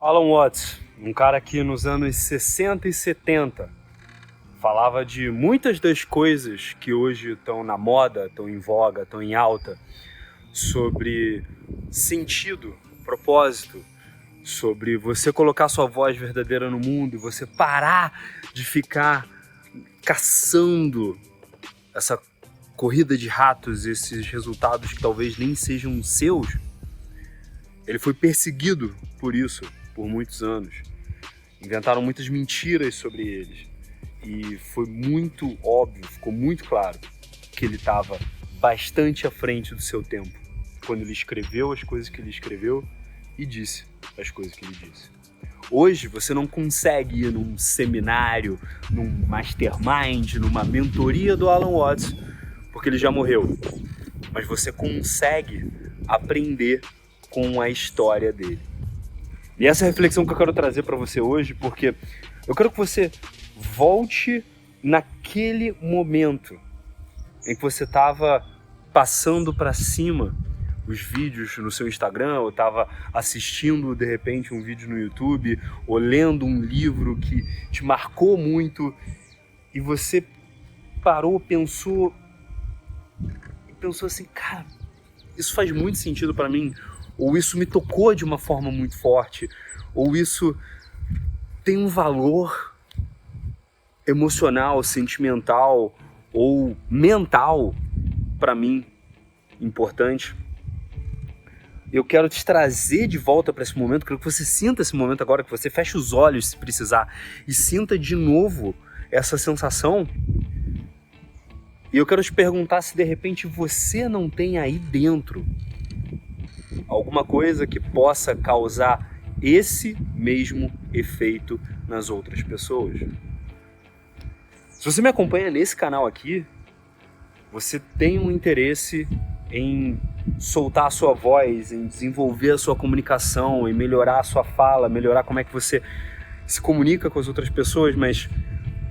Alan Watts, um cara que nos anos 60 e 70 falava de muitas das coisas que hoje estão na moda, estão em voga, estão em alta, sobre sentido, propósito, sobre você colocar sua voz verdadeira no mundo e você parar de ficar caçando essa corrida de ratos, esses resultados que talvez nem sejam seus. Ele foi perseguido por isso por muitos anos. Inventaram muitas mentiras sobre eles. E foi muito óbvio, ficou muito claro que ele estava bastante à frente do seu tempo quando ele escreveu as coisas que ele escreveu e disse as coisas que ele disse. Hoje você não consegue ir num seminário, num mastermind, numa mentoria do Alan Watts, porque ele já morreu. Mas você consegue aprender com a história dele. E essa é a reflexão que eu quero trazer para você hoje, porque eu quero que você volte naquele momento em que você estava passando para cima os vídeos no seu Instagram, ou estava assistindo de repente um vídeo no YouTube, ou lendo um livro que te marcou muito, e você parou, pensou assim, cara, isso faz muito sentido para mim, ou isso me tocou de uma forma muito forte, ou isso tem um valor emocional, sentimental ou mental para mim importante. Eu quero te trazer de volta para esse momento, quero que você sinta esse momento agora, que você feche os olhos se precisar e sinta de novo essa sensação. E eu quero te perguntar se de repente você não tem aí dentro alguma coisa que possa causar esse mesmo efeito nas outras pessoas. Se você me acompanha nesse canal aqui, você tem um interesse em soltar a sua voz, em desenvolver a sua comunicação, em melhorar a sua fala, melhorar como é que você se comunica com as outras pessoas, mas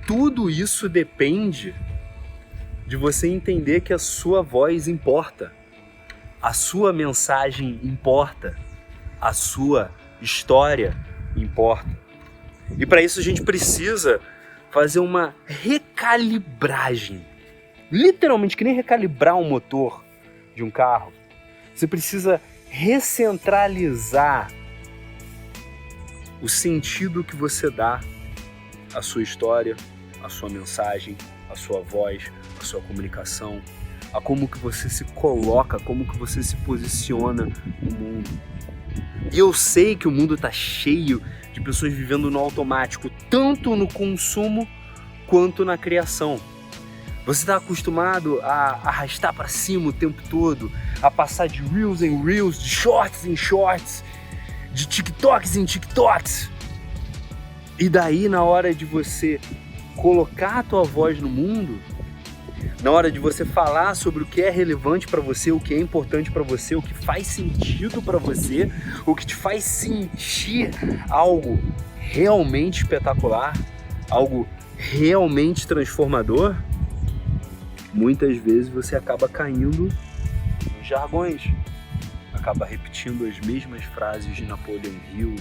tudo isso depende de você entender que a sua voz importa, a sua mensagem importa, a sua história importa. E para isso a gente precisa fazer uma recalibragem. Literalmente, que nem recalibrar um motor de um carro. Você precisa recentralizar o sentido que você dá à sua história, à sua mensagem, à sua voz, à sua comunicação, a como que você se coloca, como que você se posiciona no mundo. E eu sei que o mundo está cheio de pessoas vivendo no automático, tanto no consumo quanto na criação. Você está acostumado a arrastar para cima o tempo todo, a passar de reels em reels, de shorts em shorts, de TikToks em TikToks. E daí, na hora de você colocar a tua voz no mundo, na hora de você falar sobre o que é relevante para você, o que é importante para você, o que faz sentido para você, o que te faz sentir algo realmente espetacular, algo realmente transformador, muitas vezes você acaba caindo nos jargões, acaba repetindo as mesmas frases de Napoleon Hill,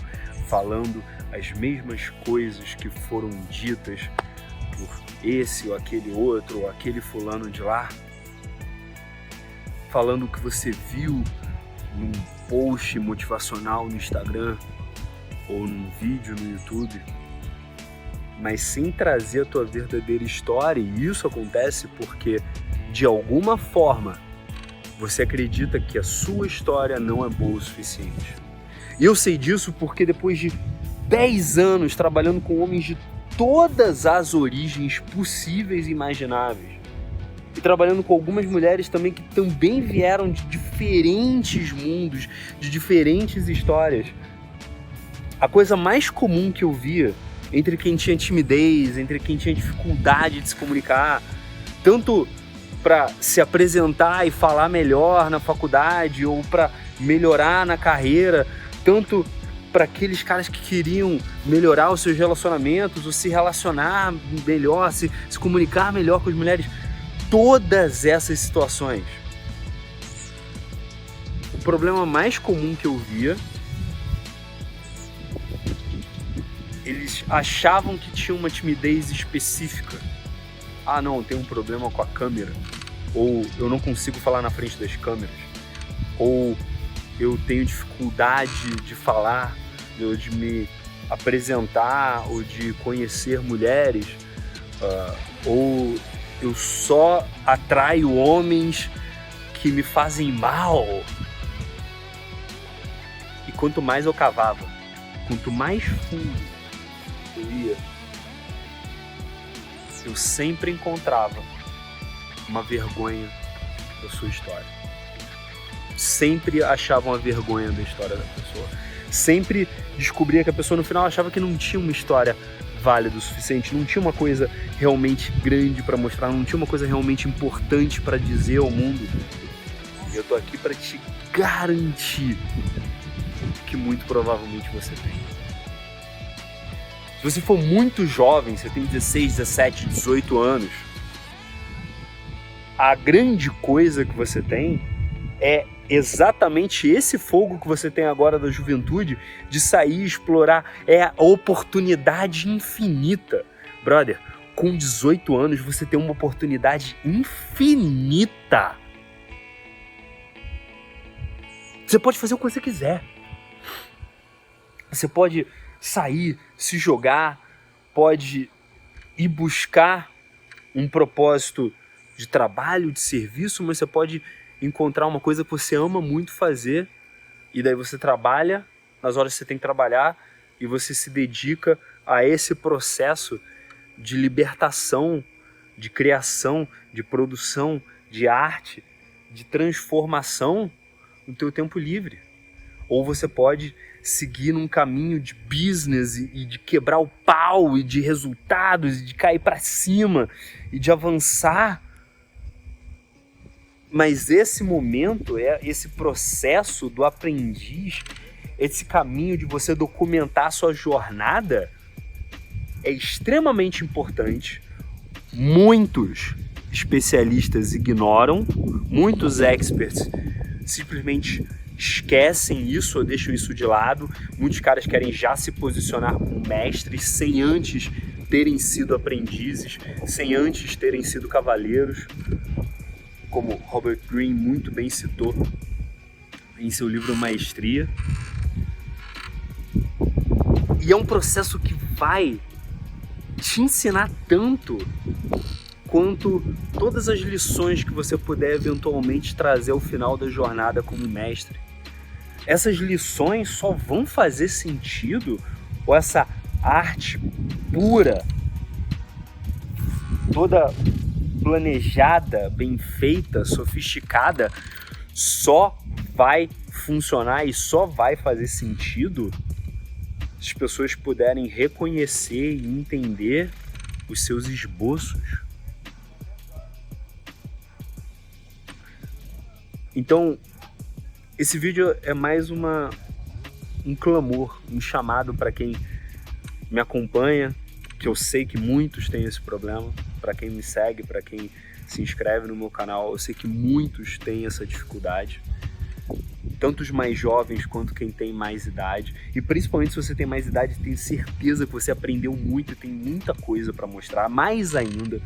falando as mesmas coisas que foram ditas por esse ou aquele outro, ou aquele fulano de lá, falando o que você viu num post motivacional no Instagram ou num vídeo no YouTube, mas sem trazer a tua verdadeira história. E isso acontece porque, de alguma forma, você acredita que a sua história não é boa o suficiente. E eu sei disso porque depois de 10 anos trabalhando com homens de todas as origens possíveis e imagináveis, e trabalhando com algumas mulheres também que também vieram de diferentes mundos, de diferentes histórias, a coisa mais comum que eu via entre quem tinha timidez, entre quem tinha dificuldade de se comunicar, tanto para se apresentar e falar melhor na faculdade ou para melhorar na carreira, tanto para aqueles caras que queriam melhorar os seus relacionamentos, ou se relacionar melhor, se comunicar melhor com as mulheres. Todas essas situações, o problema mais comum que eu via Eles achavam que tinha uma timidez específica. Ah, não, eu tenho um problema com a câmera. Ou eu não consigo falar na frente das câmeras. Ou eu tenho dificuldade de falar, ou de me apresentar, ou de conhecer mulheres. Ou eu só atraio homens que me fazem mal. E quanto mais eu cavava, quanto mais fundo eu ia, eu sempre encontrava uma vergonha da sua história. Sempre achava uma vergonha da história da pessoa. Sempre descobria que a pessoa no final achava que não tinha uma história válida o suficiente, não tinha uma coisa realmente grande para mostrar, não tinha uma coisa realmente importante para dizer ao mundo. E eu tô aqui para te garantir que muito provavelmente você tem. Se você for muito jovem, você tem 16, 17, 18 anos, a grande coisa que você tem é exatamente esse fogo que você tem agora da juventude de sair e explorar. É a oportunidade infinita. Brother, com 18 anos você tem uma oportunidade infinita. Você pode fazer o que você quiser. Você pode sair, se jogar, pode ir buscar um propósito de trabalho, de serviço, mas você pode encontrar uma coisa que você ama muito fazer e daí você trabalha nas horas que você tem que trabalhar e você se dedica a esse processo de libertação, de criação, de produção, de arte, de transformação no teu tempo livre. Ou você pode seguir num caminho de business e de quebrar o pau e de resultados e de cair para cima e de avançar. Mas esse momento, esse processo do aprendiz, esse caminho de você documentar a sua jornada é extremamente importante. Muitos especialistas ignoram, muitos experts simplesmente esquecem isso ou deixam isso de lado. Muitos caras querem já se posicionar como mestres sem antes terem sido aprendizes, sem antes terem sido cavaleiros, como Robert Greene muito bem citou em seu livro Maestria. E é um processo que vai te ensinar tanto quanto todas as lições que você puder eventualmente trazer ao final da jornada como mestre. Essas lições só vão fazer sentido, ou essa arte pura, toda planejada, bem feita, sofisticada, só vai funcionar e só vai fazer sentido se as pessoas puderem reconhecer e entender os seus esboços. Então, esse vídeo é mais um clamor, um chamado para quem me acompanha, que eu sei que muitos têm esse problema, para quem me segue, para quem se inscreve no meu canal, eu sei que muitos têm essa dificuldade, tanto os mais jovens quanto quem tem mais idade, e principalmente se você tem mais idade, tenho certeza que você aprendeu muito e tem muita coisa para mostrar, mais ainda,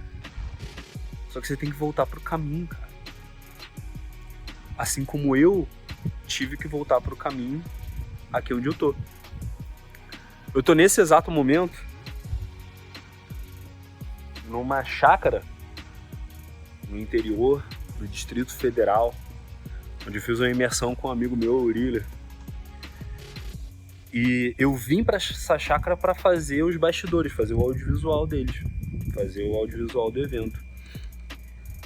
só que você tem que voltar pro caminho, cara. Assim como eu tive que voltar pro caminho aqui onde eu tô. Eu tô nesse exato momento numa chácara no interior do Distrito Federal, onde eu fiz uma imersão com um amigo meu, Aurília. E eu vim para essa chácara para fazer os bastidores, fazer o audiovisual deles, fazer o audiovisual do evento.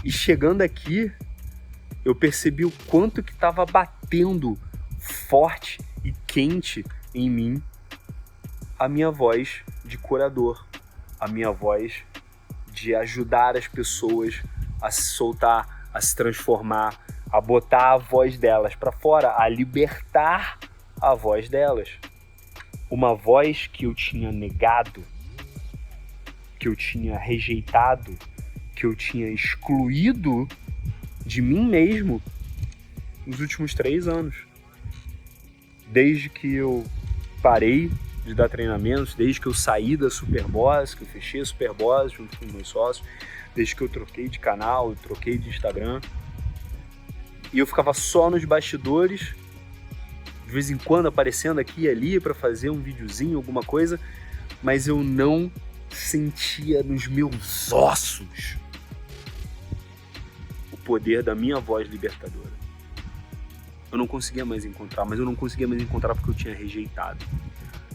E chegando aqui, eu percebi o quanto que estava batendo forte e quente em mim a minha voz de curador, a minha voz de ajudar as pessoas a se soltar, a se transformar, a botar a voz delas para fora, a libertar a voz delas. Uma voz que eu tinha negado, que eu tinha rejeitado, que eu tinha excluído de mim mesmo nos últimos 3 anos. Desde que eu parei de dar treinamentos, desde que eu saí da Superboss, que eu fechei a Superboss junto com meus sócios, desde que eu troquei de canal, eu troquei de Instagram. E eu ficava só nos bastidores, de vez em quando aparecendo aqui e ali para fazer um videozinho, alguma coisa, mas eu não sentia nos meus ossos o poder da minha voz libertadora. Eu não conseguia mais encontrar, mas eu não conseguia mais encontrar porque eu tinha rejeitado.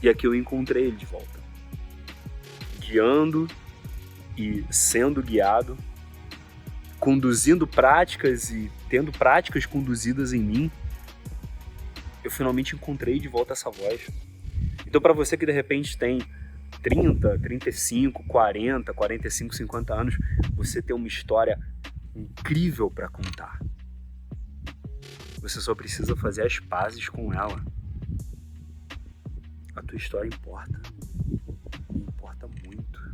E aqui eu encontrei ele de volta. Guiando e sendo guiado, conduzindo práticas e tendo práticas conduzidas em mim, eu finalmente encontrei de volta essa voz. Então, para você que de repente tem 30, 35, 40, 45, 50 anos, você tem uma história incrível para contar. Você só precisa fazer as pazes com ela. A tua história importa. Importa muito.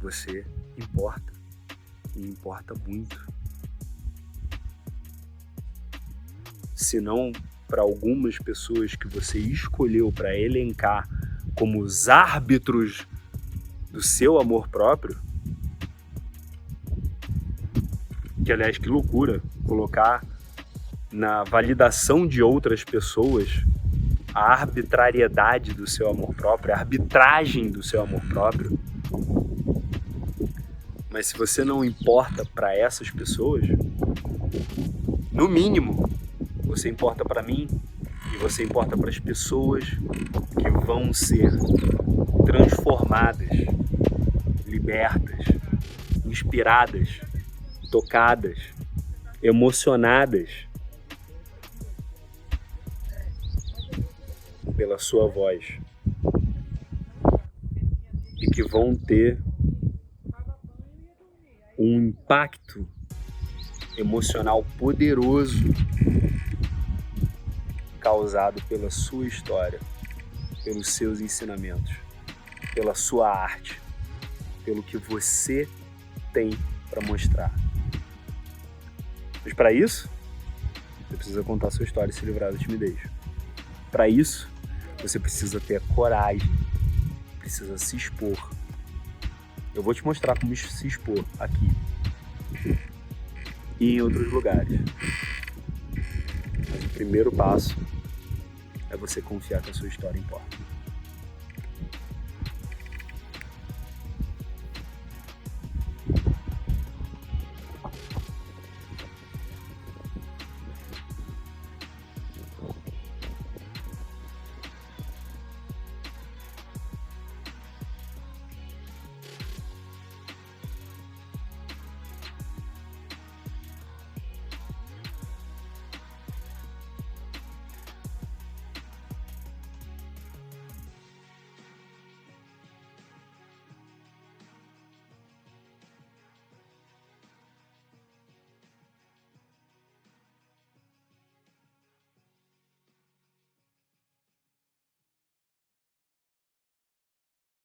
Você importa. E importa muito. Se não para algumas pessoas que você escolheu para elencar como os árbitros do seu amor próprio, que aliás, que loucura colocar na validação de outras pessoas a arbitrariedade do seu amor próprio, a arbitragem do seu amor próprio. Mas se você não importa para essas pessoas, no mínimo, você importa para mim e você importa para as pessoas que vão ser transformadas, libertas, inspiradas, tocadas, emocionadas pela sua voz e que vão ter um impacto emocional poderoso causado pela sua história, pelos seus ensinamentos, pela sua arte, pelo que você tem para mostrar. Mas para isso, você precisa contar a sua história e se livrar da timidez. Para isso, você precisa ter coragem, precisa se expor. Eu vou te mostrar como se expor aqui e em outros lugares. Mas o primeiro passo é você confiar que a sua história importa.